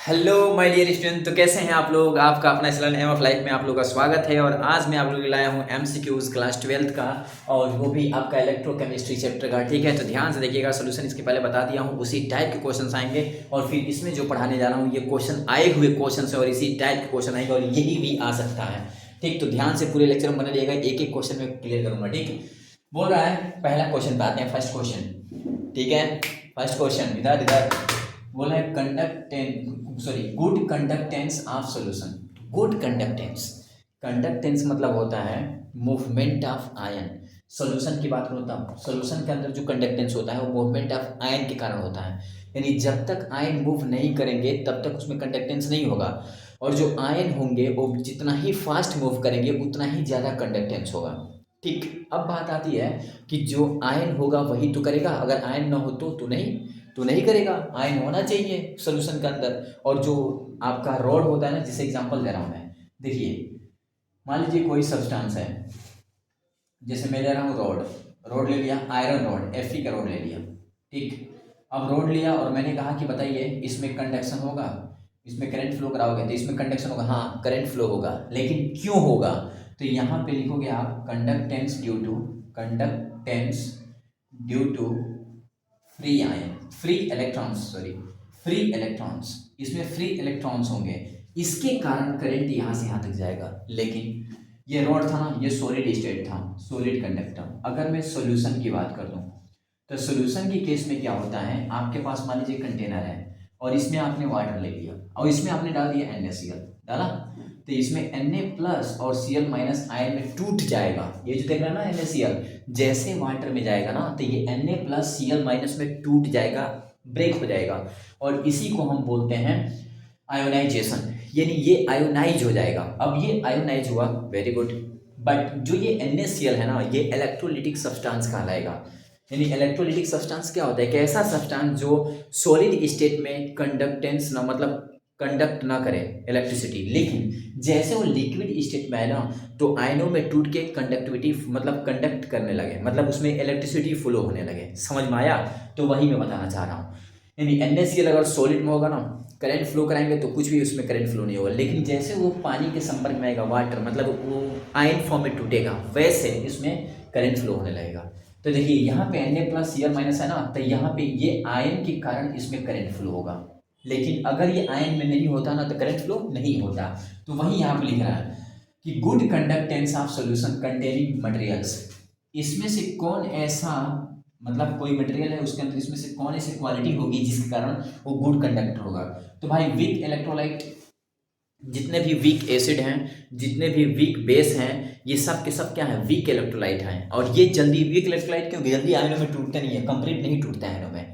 Hello my dear student. तो कैसे हैं आप लोग। आपका अपना स्टूडेंट एम ऑफ लाइफ में आप लोग का स्वागत है। और आज मैं आप लोगों के लिए लाया हूं एमसीक्यूज क्लास 12th का, और वो भी आपका इलेक्ट्रोकेमिस्ट्री चैप्टर का। ठीक है, तो ध्यान से देखिएगा। सोल्यूशन इसके पहले बता दिया हूं, उसी टाइप के क्वेश्चन आएंगे। और फिर इसमें जो पढ़ाने जा रहा हूँ ये क्वेश्चन आए हुए क्वेश्चन है और इसी टाइप के क्वेश्चन आएंगे और यही भी आ सकता है। ठीक, तो ध्यान से पूरे लेक्चर में बने रहिएगा, एक एक क्वेश्चन में क्लियर करूंगा। ठीक, बोल रहा है पहला क्वेश्चन पे आते हैं। फर्स्ट क्वेश्चन, ठीक है। फर्स्ट क्वेश्चन इधर इधर बोला है good conductance of solution. Good conductance, conductance मतलब होता है मूवमेंट ऑफ आयन। सॉल्यूशन की बात करूँ तब सॉल्यूशन के अंदर जो कंडक्टेंस होता है वो मूवमेंट ऑफ आयन के कारण होता है। यानी जब तक आयन मूव नहीं करेंगे तब तक उसमें कंडक्टेंस नहीं होगा, और जो आयन होंगे वो जितना ही फास्ट मूव करेंगे उतना ही ज़्यादा कंडक्टेंस होगा। ठीक, अब बात आती है कि जो आयन होगा वही तो करेगा, अगर आयन ना हो तो नहीं करेगा। आयन होना चाहिए सोल्यूशन के अंदर। और जो आपका रॉड होता है ना, जिसे एग्जांपल दे रहा हूं मैं, देखिए मान लीजिए कोई सब्सटेंस है, जैसे मैं ले रहा हूँ रॉड। रॉड ले लिया, आयरन रॉड, Fe का रॉड ले लिया। ठीक, अब रॉड लिया और मैंने कहा कि बताइए इसमें कंडक्शन होगा, इसमें करंट फ्लो कराओगे तो इसमें कंडक्शन होगा। हाँ, करंट फ्लो होगा, लेकिन क्यों होगा? तो यहाँ पे लिखोगे आप conductance due to free ion, free electrons. इसमें फ्री इलेक्ट्रॉन्स होंगे, इसके कारण करंट यहाँ से यहाँ तक जाएगा। लेकिन ये रॉड था ना, ये सॉलिड स्टेट था, सॉलिड कंडक्टर। अगर मैं सॉल्यूशन की बात कर दूं तो सॉल्यूशन के केस में क्या होता है, आपके पास मान लीजिए कंटेनर है और इसमें आपने वाटर ले लिया और इसमें आपने डाल दिया NaCl डाला, तो इसमें Na प्लस और Cl माइनस आयन में टूट जाएगा। ये जो देख रहा है ना NaCl, जैसे वाटर में जाएगा ना तो ये Na प्लस Cl माइनस में टूट जाएगा, ब्रेक हो जाएगा। और इसी को हम बोलते हैं आयोनाइजेशन, यानी ये आयोनाइज हो जाएगा। अब ये आयोनाइज हुआ, वेरी गुड, बट जो ये NaCl है ना, ये इलेक्ट्रोलिटिक सब्सटेंस कहलाएगा। यानी इलेक्ट्रोलिटिक सब्सटेंस क्या होता है, एक ऐसा सब्सटेंस जो सॉलिड स्टेट में कंडक्टेंस ना, मतलब कंडक्ट ना करे इलेक्ट्रिसिटी, लेकिन जैसे वो लिक्विड स्टेट में है ना तो आयनों में टूट के कंडक्टिविटी मतलब कंडक्ट करने लगे, मतलब उसमें इलेक्ट्रिसिटी फ्लो होने लगे। समझ में आया? तो वही मैं बताना चाह रहा हूँ। यानी NaCl अगर सॉलिड में होगा ना, करंट फ्लो कराएंगे तो कुछ भी उसमें करंट फ्लो नहीं होगा, लेकिन जैसे वो पानी के संपर्क में आएगा, वाटर मतलब वो आयन फॉर्म में टूटेगा, वैसे इसमें करंट फ्लो होने लगेगा। तो देखिए यहाँ पे Na प्लस Cl माइनस है ना, तो यहाँ पे ये आयन के कारण इसमें करंट फ्लो होगा। लेकिन अगर ये आयन में नहीं होता ना तो करंट फ्लो नहीं होता। तो वही यहाँ पे लिख रहा है कि good conductance of solution containing materials. इसमें से कौन ऐसा, मतलब कोई मटेरियल है उसके अंदर इसमें से कौन ऐसी क्वालिटी होगी जिसके कारण वो गुड कंडक्टर होगा? तो भाई वीक इलेक्ट्रोलाइट, जितने भी वीक एसिड हैं, जितने भी वीक बेस हैं, ये सब के सब क्या है, वीक इलेक्ट्रोलाइट हैं। और ये जल्दी वीक इलेक्ट्रोलाइट क्योंकि जल्दी आयनों में टूटते नहीं है, कंप्लीट नहीं टूटते हैं आयनों में।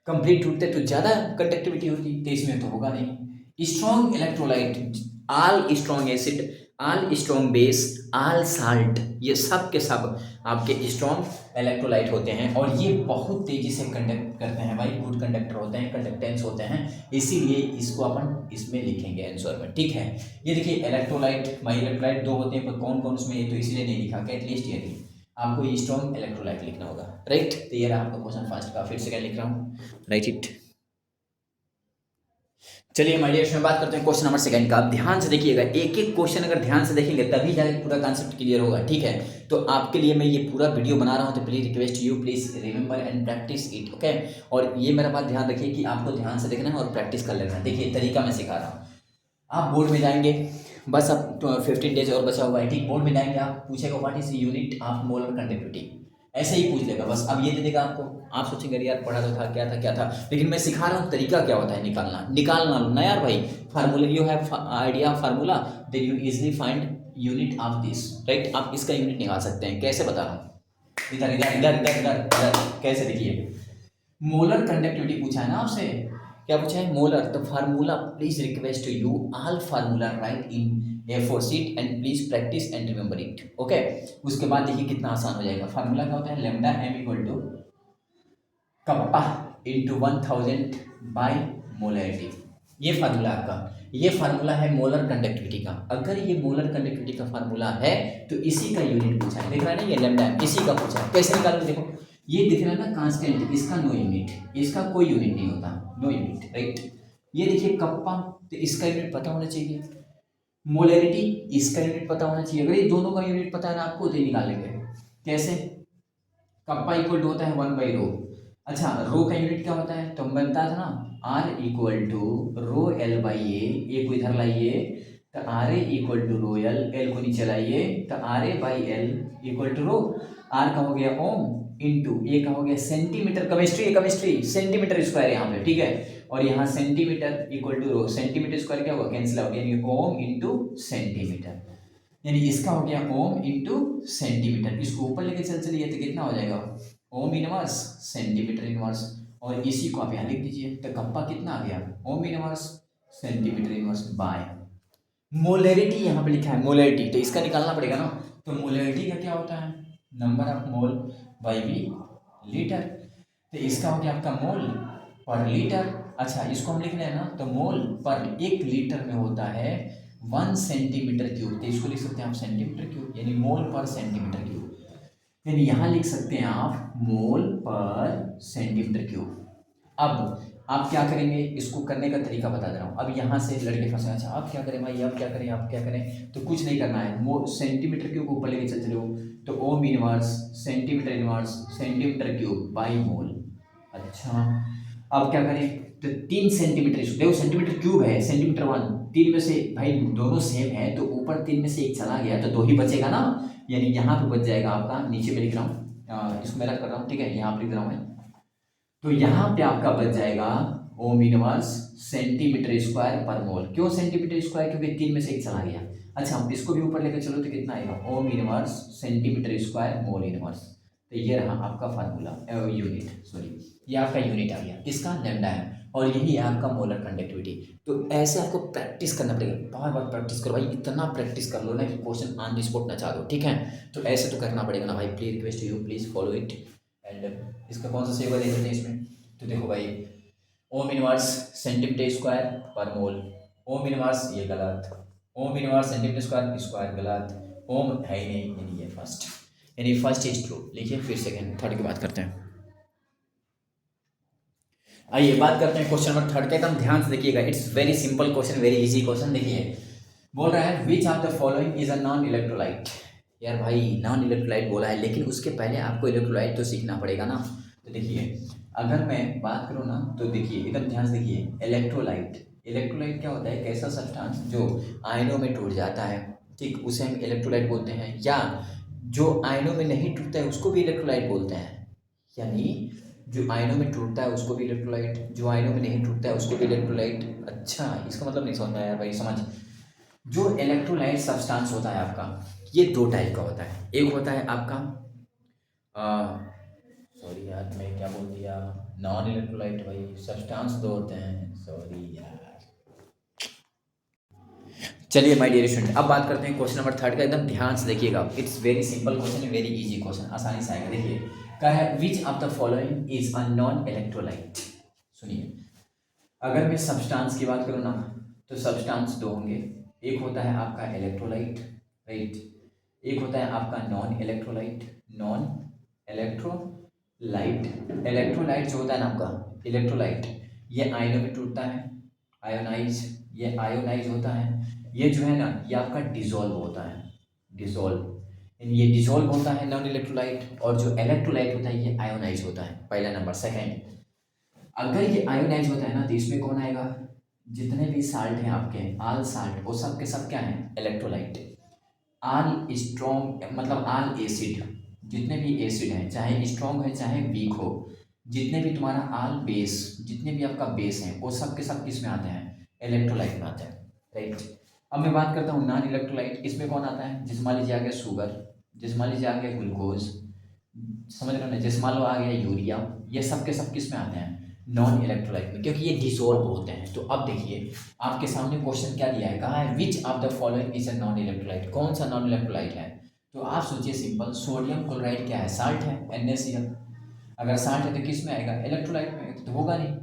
कंप्लीट टूटते तो ज़्यादा कंडक्टिविटी होती, तो इसमें तो होगा नहीं। स्ट्रॉन्ग इलेक्ट्रोलाइट, आल स्ट्रॉन्ग एसिड, आल स्ट्रॉन्ग बेस, आल साल्ट, ये सब के सब आपके स्ट्रॉन्ग इलेक्ट्रोलाइट होते हैं और ये बहुत तेजी से कंडक्ट करते हैं भाई, गुड कंडक्टर होते हैं, कंडक्टेंस होते हैं। इसीलिए इसको अपन इसमें लिखेंगे आंसर में। ठीक है, ये देखिए इलेक्ट्रोलाइट, माई इलेक्ट्रोलाइट दो होते हैं, पर कौन कौन उसमें, ये तो इसलिए नहीं लिखा कि एटलीस्ट ये नहीं, आपको स्ट्रॉन्ग इलेक्ट्रोलाइट लिखना होगा। राइट, तो ये रहा आपका क्वेश्चन फर्स्ट का। फिर सेकंड लिख रहा हूँ, राइट इट। चलिए माय डियर में बात करते हैं क्वेश्चन नंबर सेकंड का। आप ध्यान से देखिएगा, एक एक क्वेश्चन अगर ध्यान से देखेंगे तभी जाके पूरा कॉन्सेप्ट क्लियर होगा। ठीक है, तो आपके लिए मैं ये पूरा वीडियो बना रहा हूँ, तो please request you please remember and practice it. Okay, और ये मेरा बात ध्यान रखिए कि आपको ध्यान से देखना है और प्रैक्टिस कर लेना है। देखिए तरीका मैं सिखा रहा हूँ। आप बोर्ड में जाएंगे, बस अब 15 डेज और बचा हुआ है। ठीक, बोर्ड में जाएंगे, आप पूछेगा what is unit of molar conductivity, ऐसे ही पूछ लेगा बस। अब ये दे देगा आपको, आप सोचेंगे यार पढ़ा तो था, क्या था, लेकिन मैं सिखा रहा हूँ तरीका क्या होता है निकालना ना यार भाई। Formula, you have idea formula, then you easily find unit of this. Right, आप इसका यूनिट निकाल सकते हैं। कैसे बता रहा हूँ, इधर इधर इधर इधर इधर इधर, कैसे देखिए, मोलर कंडक्टिविटी पूछा है ना आपसे, क्या पूछा है, मोलर। तो formula, please request you all formula right in A4 sheet and please practice and remember it. Okay, उसके बाद देखिए कितना आसान हो जाएगा। फार्मूला क्या होता है, lambda m equal to kappa into 1000 by molarity. ये फार्मूला आपका, ये फार्मूला है मोलर कंडक्टिविटी का। अगर ये मोलर कंडक्टिविटी का फार्मूला है तो इसी का यूनिट पूछा है, देख रहा है ना, ये लेमडा इसी का पूछा है। कैसे निकालोगे, देखो ये दिख रहा है ना कांस्टेंट, इसका नो यूनिट, इसका कोई यूनिट नहीं होता, नो यूनिट। राइट, ये देखिए कप्पा, तो इसका यूनिट पता होना चाहिए। मोलैरिटी, इसका यूनिट पता होना चाहिए। अगर ये दोनों का यूनिट पता है ना आपको, तो ये निकाल लेंगे। कैसे? कप्पा इक्वल टू होता है 1/रो। अच्छा, रो का यूनिट क्या होता है? तो हम बनता था ना, R equal to rho L by A को इधर लाइए, तो R A equal to rho L को नीचे लाइए, तो R A by L equal to rho, R का हो गया ओम इंटू ए का हो गया सेंटीमीटर, केमिस्ट्री सेंटीमीटर स्क्वायर यहाँ पे, ठीक है। और यहाँ centimetre equal to rho, centimetre square क्या होगा? कैंसिल आउट, यानी ओम इंटू सेंटीमीटर, यानी इसका हो गया ओम इंटू सेंटीमीटर। इसको ऊपर लेके चलिए तो कितना हो जाएगा? ओम इनवर्स सेंटीमीटर इनवर्स, और इसी को आप यहाँ लिख दीजिए, तो कप्पा कितना आ गया? ओम inverse centimetre inverse by molarity. यहाँ पे लिखा है मोलैरिटी, तो इसका निकालना पड़ेगा ना। तो मोलैरिटी का क्या होता है? Number of mole by V litre. तो इसका हो गया आपका मोल पर लीटर। अच्छा, इसको हम लिख रहे हैं ना, तो मोल पर 1 लीटर में होता है 1 सेंटीमीटर क्यूब। तो इसको लिख सकते हैं आप सेंटीमीटर क्यूब, यानी मोल पर सेंटीमीटर क्यूब। यानी यहाँ लिख सकते हैं आप मोल पर सेंटीमीटर क्यूब। अब आप क्या करेंगे, इसको करने का तरीका बता दे रहा हूँ। अब यहाँ से लड़के फंसे, अच्छा आप क्या करें भाई, आप क्या करें, आप क्या करें? तो कुछ नहीं करना है, सेंटीमीटर क्यूब ऊपर लेके चल चलो, तो ohm inverse centimetre cube by mole. अच्छा, अब क्या करें? तो 3 सेंटीमीटर, देखो सेंटीमीटर क्यूब है, सेंटीमीटर 1, 3 में से भाई दोनों सेम है, तो ऊपर 3 में से 1 चला गया तो 2 ही बचेगा ना, यानी यहाँ पे बच जाएगा आपका, नीचे में लिख रहा हूँ, इसको मैं रख कर रहा हूँ, ठीक है, यहाँ पे लिख रहा हूँ मैं। तो यहाँ पे आपका बच जाएगा ओम इनवर्स सेंटीमीटर स्क्वायर पर मोल। क्यों सेंटीमीटर स्क्वायर? क्योंकि 3 में से 1 चला गया। अच्छा, हम इसको भी ऊपर लेकर चलो तो कितना आएगा? ओम inverse centimetre square mole inverse. तो ये रहा आपका फार्मूला, यूनिट, सॉरी, ये आपका यूनिट आ गया, किसका? लैम्डा है, और यही है आपका मोलर कंडक्टिविटी। तो ऐसे आपको प्रैक्टिस करना पड़ेगा, बार बार प्रैक्टिस करो भाई, इतना प्रैक्टिस कर लो ना कि क्वेश्चन ऑन द स्पॉट नचा दो, ठीक है। तो ऐसे तो करना पड़ेगा ना भाई, please request you, please follow it. And इसका कौन सा सेव देख लेते हैं इसमें, तो देखो भाई, ओम इनवर्स सेंटीमीटर स्क्वायर पर मोल, ओम इनवर्स ये गलत, ओम इनवर्स सेंटीमीटर स्क्वायर स्क्वायर गलत, ओम है ही नहीं, यानी ये फर्स्ट, यानी फर्स्ट इज ट्रू। लिखिए, फिर सेकंड थर्ड की बात करते हैं। आइए बात करते हैं क्वेश्चन नंबर 3 के, एकदम ध्यान से देखिएगा, it's very simple question, very easy question. देखिए बोल रहा है which of the following is a non electrolyte. यार भाई नॉन इलेक्ट्रोलाइट बोला है, लेकिन उसके पहले आपको इलेक्ट्रोलाइट तो सीखना पड़ेगा ना। तो देखिए, अगर मैं बात करूँ ना, तो देखिए एकदम ध्यान से देखिए, इलेक्ट्रोलाइट, इलेक्ट्रोलाइट क्या होता है? एक ऐसा सब्सटेंस जो आयनों में टूट जाता है, ठीक, उसे हम इलेक्ट्रोलाइट बोलते हैं, या जो आयनों में नहीं टूटता है उसको भी इलेक्ट्रोलाइट बोलते हैं। यानी जो आयनों में टूटता है उसको भी इलेक्ट्रोलाइट, जो आयनों में नहीं टूटता है उसको भी इलेक्ट्रोलाइट। अच्छा, इसका मतलब नहीं समझ में आया भाई, समझ। जो इलेक्ट्रोलाइट सब्सटेंस होता है आपका, ये 2 टाइप का होता है। एक होता है आपका, सॉरी यार मैं क्या बोल दिया, नॉन इलेक्ट्रोलाइट, भाई सब्सटेंस 2 होते हैं, सॉरी यार। चलिए माय डियर स्टूडेंट, अब बात करते हैं क्वेश्चन नंबर 3 का, एकदम ध्यान से देखिएगा, it's very simple question, very easy question, आसानी से आएगा। देखिए क्या है, which of the following is a non electrolyte. सुनिए, अगर मैं सब्सटेंस की बात करूँ ना, तो सब्सटेंस 2 होंगे, एक होता है आपका इलेक्ट्रोलाइट, राइट, एक होता है आपका non electrolyte. Non electrolyte, electrolyte जो होता है ना आपका इलेक्ट्रोलाइट, ये आयनों में टूटता है, आयोनाइज, ये आयोनाइज होता है, ये जो है ना ये आपका डिसॉल्व होता है, डिसॉल्व, ये डिसॉल्व होता है नॉन इलेक्ट्रोलाइट, और जो इलेक्ट्रोलाइट होता है ये आयोनाइज होता है, पहला नंबर। सेकेंड, अगर ये आयोनाइज होता है ना, तो इसमें कौन आएगा? जितने भी साल्ट हैं आपके, आल साल्ट, वो सब के सब क्या हैं? इलेक्ट्रोलाइट। आल स्ट्रॉन्ग, मतलब आल एसिड, जितने भी एसिड हैं, चाहे स्ट्रॉन्ग है चाहे वीक हो, जितने भी तुम्हारा आल बेस, जितने भी आपका बेस हैं, वो सब के सब किस में आते हैं? इलेक्ट्रोलाइट में आते हैं, राइट। अब मैं बात करता हूँ नॉन इलेक्ट्रोलाइट, इसमें कौन आता है? जिसमें मान लीजिए आ गया शुगर, जिसमें मान लीजिए आ गया ग्लूकोज, समझ रहे हो ना, जिसमें मान लो आ गया यूरिया, ये सब के सब किस में आते हैं? नॉन इलेक्ट्रोलाइट में, क्योंकि ये डिसॉल्व होते हैं। तो अब देखिए आपके सामने क्वेश्चन क्या दिया है, कहा है which of the following is a non electrolyte, कौन सा नॉन इलेक्ट्रोलाइट है? तो आप सोचिए, सिंपल, सोडियम क्लोराइड क्या है? साल्ट है, NaCl। अगर साल्ट है तो किस में आएगा? इलेक्ट्रोलाइट में, तो होगा नहीं।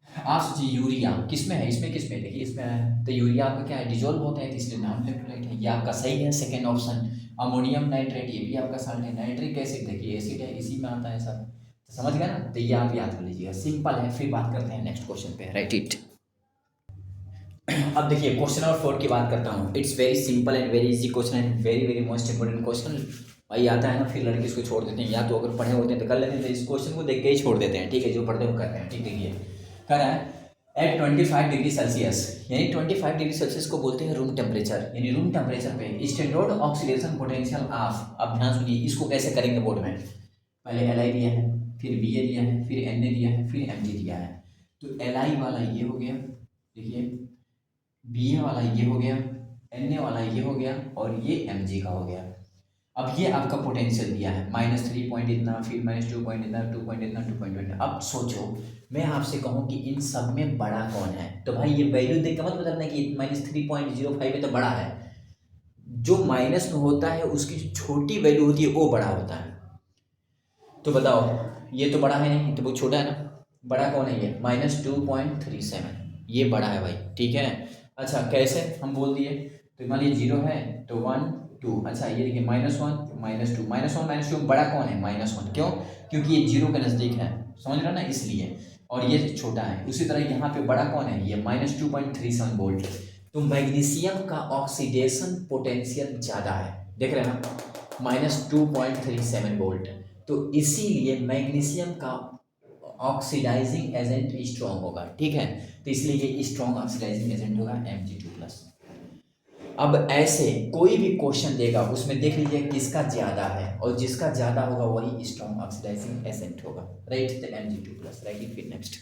आप सोचिए यूरिया किस में है? इसमें किस में? देखिए इसमें है, तो यूरिया आपका क्या है? डिजोल्व होता है, तो इसलिए नॉन इलेक्ट्रोलाइट है, ये आपका सही है, सेकेंड ऑप्शन। अमोनियम नाइट्रेट, ये भी आपका साल्ट है। नाइट्रिक एसिड, देखिए एसिड है, इसी में आता है सब, तो समझ गए ना, तो ये आप याद कर लीजिएगा, सिंपल है। फिर बात करते हैं नेक्स्ट क्वेश्चन पे, राइट इट। अब देखिए क्वेश्चन नंबर 4 की बात करता हूँ। It's very simple and very easy question and very very most important question. भाई आता है ना, फिर लड़के इसको छोड़ देते हैं, या तो अगर पढ़े होते हैं तो कर लेते हैं, तो इस क्वेश्चन को देख के ही छोड़ देते हैं। ठीक है, जो पढ़ते हैं वो करते हैं। ठीक, देखिए कह रहा है एट 25 डिग्री सेल्सियस, यानी 25 डिग्री सेल्सियस को बोलते हैं रूम टेम्परेचर, यानी रूम टेम्परेचर पे स्टैंडर्ड ऑक्सीडेशन पोटेंशियल ऑफ, अब ध्यान सुनिए इसको कैसे करेंगे बोर्ड में। पहले एल आई दिया है, फिर बी ए दिया है, फिर एन ए दिया है, फिर एम जी दिया है। तो एल आई वाला ये हो गया, देखिए बी ए वाला ये हो गया, एन ए वाला ये हो गया, और ये एम जी का हो गया। अब ये आपका पोटेंशियल दिया है -3 पॉइंट इतना, फिर -2 पॉइंट इतना, 2 पॉइंट इतना, 2 पॉइंट इतना। अब सोचो मैं आपसे कहूँ कि इन सब में बड़ा कौन है, तो भाई ये वैल्यू देख के मत बताना कि -3.05 है तो बड़ा है। जो माइनस में होता है उसकी जो छोटी वैल्यू होती है वो बड़ा होता है। तो बताओ, ये तो बड़ा है नहीं, तो वो छोटा है ना। बड़ा कौन है, ये -2.37, ये बड़ा है भाई। ठीक है, अच्छा कैसे हम बोल दिए, तो मान लीजिए 0 है तो 1 2, अच्छा ये देखिए -1 -2, -1 -2 बड़ा कौन है -1, क्यों, क्योंकि ये 0 के नज़दीक है, समझ रहे ना, इसलिए, और ये छोटा है। उसी तरह यहाँ पे बड़ा कौन है, ये -2.37 वोल्ट। तो मैग्नीशियम का ऑक्सीडेशन पोटेंशियल ज़्यादा है, देख रहे हैं ना, -2.37 वोल्ट। तो इसीलिए मैग्नीशियम का ऑक्सीडाइजिंग एजेंट स्ट्रॉन्ग होगा। ठीक है, तो इसलिए ये स्ट्रॉन्ग ऑक्सीडाइजिंग एजेंट होगा Mg2+। अब ऐसे कोई भी क्वेश्चन देगा उसमें देख लीजिए किसका ज़्यादा है, और जिसका ज़्यादा होगा वही स्ट्रॉन्ग ऑक्सीडाइजिंग एजेंट होगा। राइट, तो Mg2+। राइट, फिर नेक्स्ट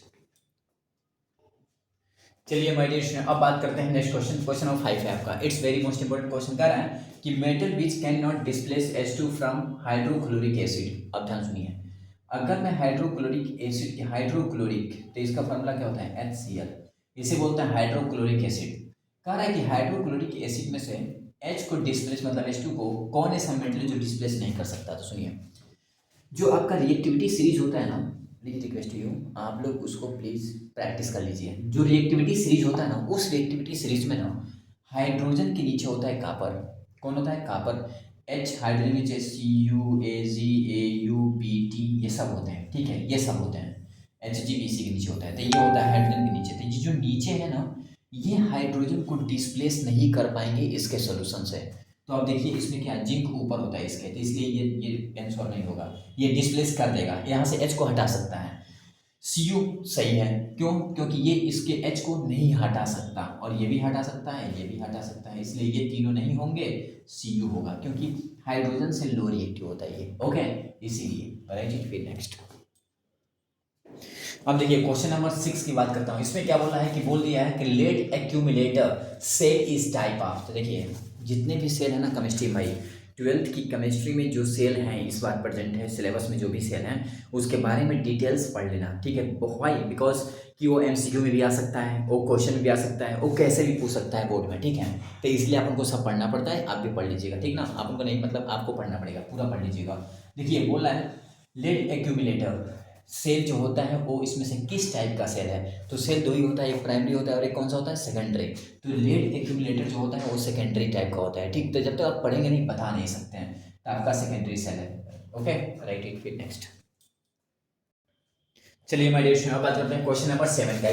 चलिए माय डियर स्टूडेंट, अब बात करते हैं नेक्स्ट क्वेश्चन। क्वेश्चन नंबर 5 है आपका। It's very most important question. कह रहा है कि metal which can not displace H2 from hydrochloric acid. अब ध्यान सुनिए, अगर मैं हाइड्रोक्लोरिक एसिड की हाइड्रोक्लोरिक, तो इसका फॉर्मूला क्या होता है HCl, इसे बोलते हैं हाइड्रोक्लोरिक एसिड। कह रहा है कि हाइड्रोक्लोरिक एसिड में से H को डिस्प्लेस मतलब H2 को कौन ऐसा मेटल है जो डिस्प्लेस नहीं कर सकता। तो सुनिए, जो आपका रिएक्टिविटी सीरीज होता है ना, प्लीज रिक्वेस्ट यू आप लोग उसको प्लीज प्रैक्टिस कर लीजिए। जो रिएक्टिविटी सीरीज होता है ना, उस रिएक्टिविटी सीरीज में ना हाइड्रोजन के नीचे होता है कापर। कौन होता है, कापर। H हाइड्रोजन नीचे CuAgAuBt ये सब होते हैं। ठीक है, ये सब होते हैं, HgBc के नीचे होता है, तो ये होता है हाइड्रोजन के नीचे। तो ये जो नीचे है ना, ये हाइड्रोजन को डिस्प्लेस नहीं कर पाएंगे इसके सोल्यूशन से। तो अब देखिए इसमें क्या, जिंक ऊपर होता है इसके, तो इसलिए ये आंसर नहीं होगा, ये डिस्प्लेस कर देगा, यहाँ से H को हटा सकता है। Cu सही है, क्यों, क्योंकि ये इसके H को नहीं हटा सकता, और ये भी हटा सकता है, ये भी हटा सकता है, इसलिए ये तीनों नहीं होंगे, Cu होगा, क्योंकि हाइड्रोजन से लो रिएक्टिव होता है ये। ओके, इसीलिए। राइट, फिर नेक्स्ट अब देखिए क्वेश्चन नंबर 6 की बात करता हूँ। इसमें क्या बोला है कि बोल दिया है कि lead accumulator cell is type of. तो देखिए जितने भी सेल है ना केमिस्ट्री भाई, 12th की केमिस्ट्री में जो सेल हैं इस बार प्रेजेंट है सिलेबस में, जो भी सेल हैं उसके बारे में डिटेल्स पढ़ लेना। ठीक है, वाई, बिकॉज कि वो MCQ में भी आ सकता है, वो क्वेश्चन में भी आ सकता है, वो कैसे भी पूछ सकता है बोर्ड में। ठीक है, तो इसलिए आप उनको सब पढ़ना पड़ता है, आप भी पढ़ लीजिएगा। ठीक ना, आप उनको नहीं, मतलब आपको पढ़ना पड़ेगा, पूरा पढ़ लीजिएगा। देखिए बोल रहा है लेड एक्यूमुलेटर सेल जो होता है वो इसमें से किस टाइप का सेल है। तो सेल दो ही होता है, एक प्राइमरी होता है और एक कौन सा होता है, सेकेंडरी। तो लेड एक्यूमुलेटर जो होता है वो सेकेंडरी टाइप का होता है। ठीक, तो जब तक आप पढ़ेंगे नहीं बता नहीं सकते हैं, तो आपका सेकेंडरी सेल है। ओके, राइट इट, फिर नेक्स्ट चलिए माय डियर स्टूडेंट, अब बात करते हैं क्वेश्चन नंबर 7 का।